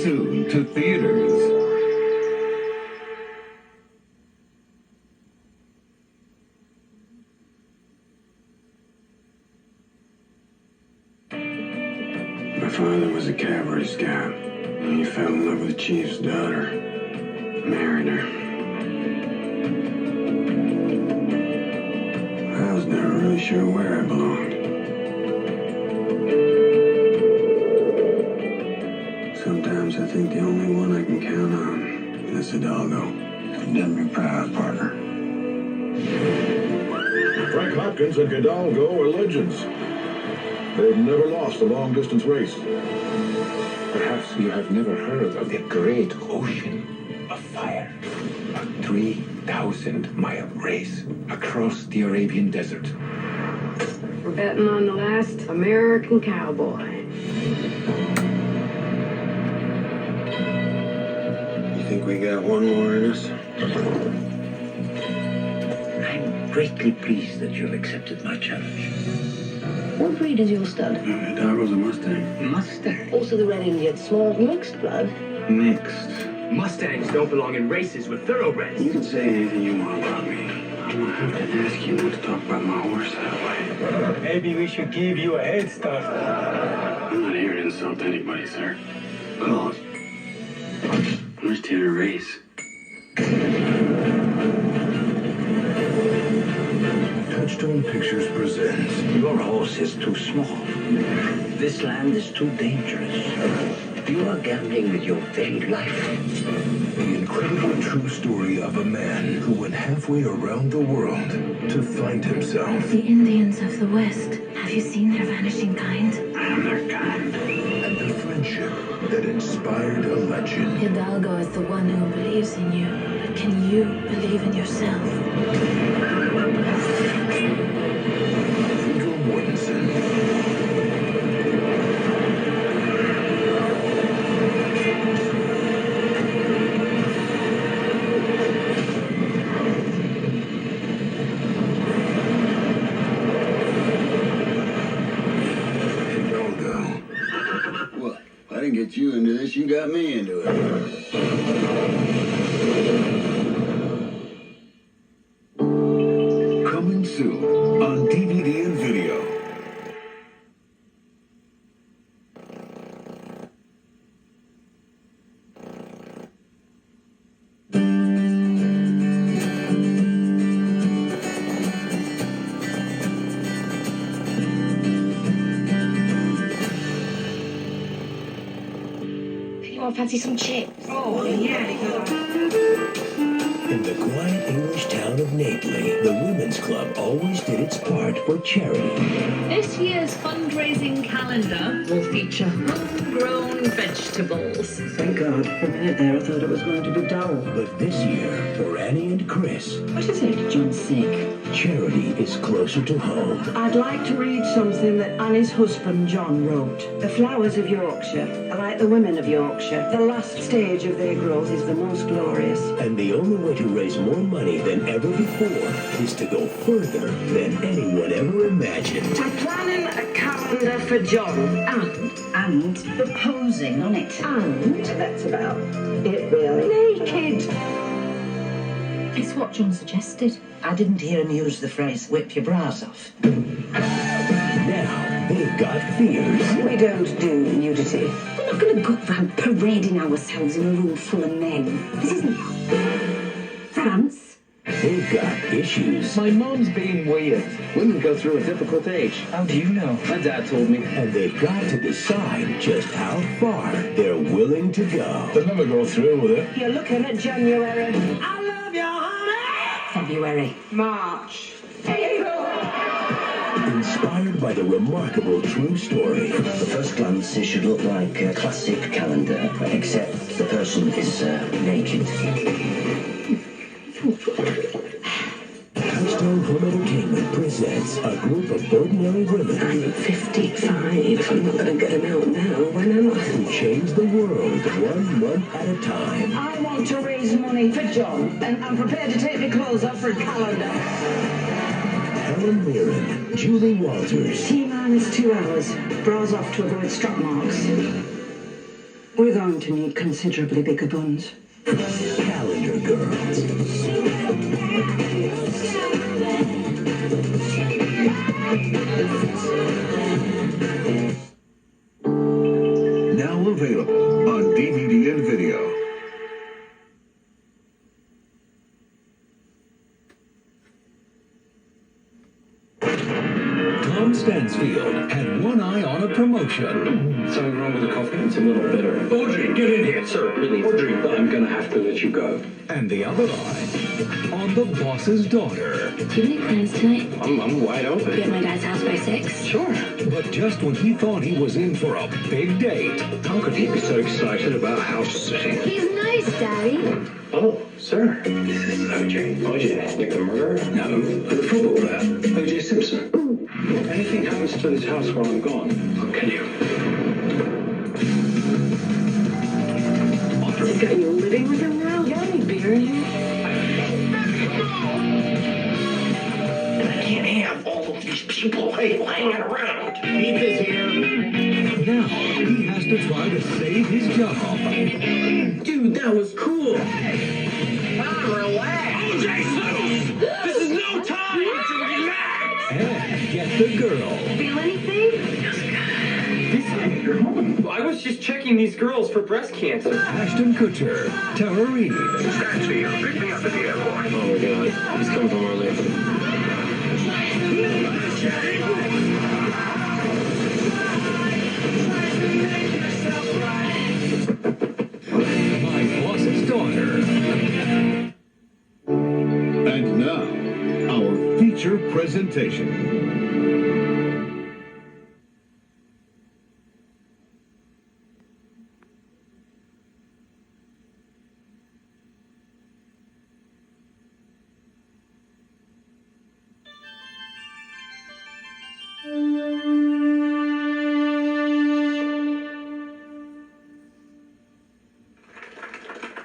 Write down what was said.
soon to theaters. My father was a cavalry scout, and he fell in love with the chief's daughter. Married her. I was never really sure where I belonged. Sometimes I think the only one I can count on is Hidalgo. You've done me proud, partner. Frank Hopkins and Hidalgo are legends. They've never lost a long-distance race. Perhaps you have never heard of the great ocean of fire. A 3,000-mile race across the Arabian desert. We're betting on the last American cowboy. You think we got one more in us? I'm greatly pleased that you've accepted my challenge. What breed is your stud? Hidalgo's a Mustang. Mustang. Also the Red Indian, small, mixed blood. Mixed. Mustangs don't belong in races with thoroughbreds. You can say anything you want about me. I'm gonna have to ask you not to talk about my horse that way. Maybe we should give you a head start. I'm not here to insult anybody, sir. Well, I'm just here to race. Touchstone Pictures presents Your horse is too small. This land is too dangerous. You are gambling with your very life. the incredible true story of a man who went halfway around the world to find himself. The Indians of the West. Have you seen their vanishing kind? I am their kind. And the friendship that inspired a legend. Hidalgo is the one who believes in you. But can you believe in yourself? Viggo Mortensen. What? I didn't get you into this, you got me into it. Coming soon on DVD and video. Anyone fancy some chips? Oh, yeah. In the quiet English town of Naples, the Women's Club always did its part for charity. This year's fundraising calendar will feature homegrown vegetables. Thank God. For a minute there, I thought it was going to be dull. But this year, for Annie and Chris, What is it? John's sick. charity is closer to home. I'd like to read something that Annie's husband John wrote. The flowers of Yorkshire are like the women of Yorkshire. The last stage of their growth is the most glorious. And the only way to raise more money than ever before is to go further than anyone ever imagined. I'm planning a calendar for John. And proposing on it. And that's about it, really. Naked. It's what John suggested. I didn't hear him use the phrase, whip your bras off. Now, they've got fears. We don't do nudity. We're not going to go around parading ourselves in a room full of men. This isn't France. They've got issues. My mom's being weird. Women go through a difficult age. How do you know? My dad told me. And they've got to decide just how far they're willing to go. They'll never go through with it. You're looking at January. I love you, honey. February. March. Inspired by the remarkable true story. At first glance, it should look like a classic calendar, except the person is naked. Touchstone Home Entertainment presents a group of ordinary women I'm 55. I'm not going to get him out now. When am I? who change the world 1 month at a time. I want to raise money for John, and I'm prepared to take my clothes off for a calendar. Helen Mirren, Julie Walters, T-minus 2 hours. Bras off to avoid strap marks. We're going to need considerably bigger buns. Calendar girls. Now available on DVD and video. Tom Stansfield had one eye on a promotion. Something wrong with the coffee? It's a little bitter. Audrey, get in here, sir. Really? Audrey, I'm gonna have to let you go. and the other eye on the boss's daughter. Do you have any plans tonight? I'm wide open. Be at my dad's house by 6? Sure. But just when he thought he was in for a big date, How could he be so excited about house sitting? He's nice, Daddy. Oh, sir. This is OJ. OJ? Like the murderer? No. The football player. OJ Simpson. If anything happens to this house while I'm gone, I'll kill you. He's got you living with him now? You got any beer in here? And I can't have all of these people hanging around. Keith is here. Now he has to try to save his job. Dude, that was cool. Relax. OJ's loose. This is no time to relax. And get the girl. Feel anything? You're home. I was just checking these girls for breast cancer. Ashton Kutcher, Tara Reid, Stansfield, pick me up at the airport. Oh my god. He's coming from Orlando. My Boss's Daughter. And now, our feature presentation.